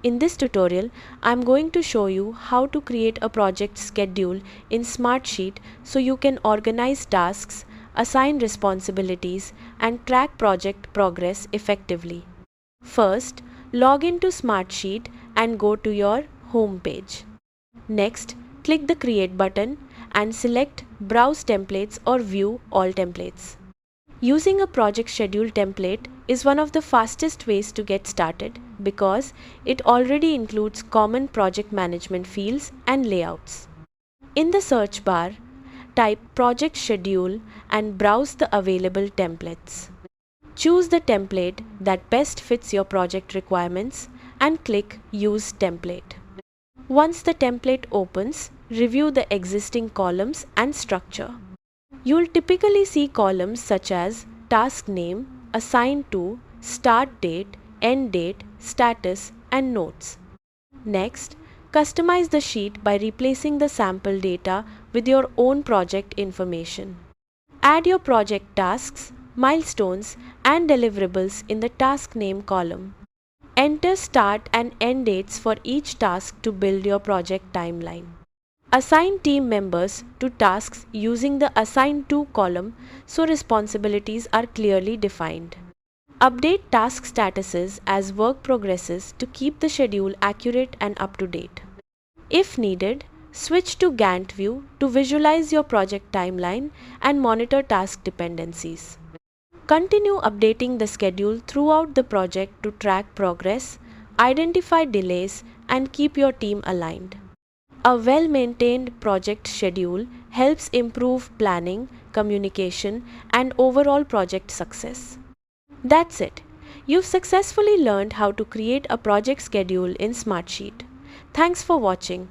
In this tutorial, I am going to show you how to create a project schedule in Smartsheet so you can organize tasks, assign responsibilities, and track project progress effectively. First, log into Smartsheet and go to your home page. Next, click the Create button and select Browse Templates or View All Templates. Using a project schedule template is one of the fastest ways to get started because it already includes common project management fields and layouts. In the search bar, type Project Schedule and browse the available templates. Choose the template that best fits your project requirements and click Use Template. Once the template opens, review the existing columns and structure. You'll typically see columns such as task name, assigned to, start date, end date, status, and notes. Next, customize the sheet by replacing the sample data with your own project information. Add your project tasks, milestones, and deliverables in the task name column. Enter start and end dates for each task to build your project timeline. Assign team members to tasks using the Assign To column so responsibilities are clearly defined. Update task statuses as work progresses to keep the schedule accurate and up to date. If needed, switch to Gantt view to visualize your project timeline and monitor task dependencies. Continue updating the schedule throughout the project to track progress, identify delays, and keep your team aligned. A well-maintained project schedule helps improve planning, communication, and overall project success. That's it. You've successfully learned how to create a project schedule in Smartsheet. Thanks for watching.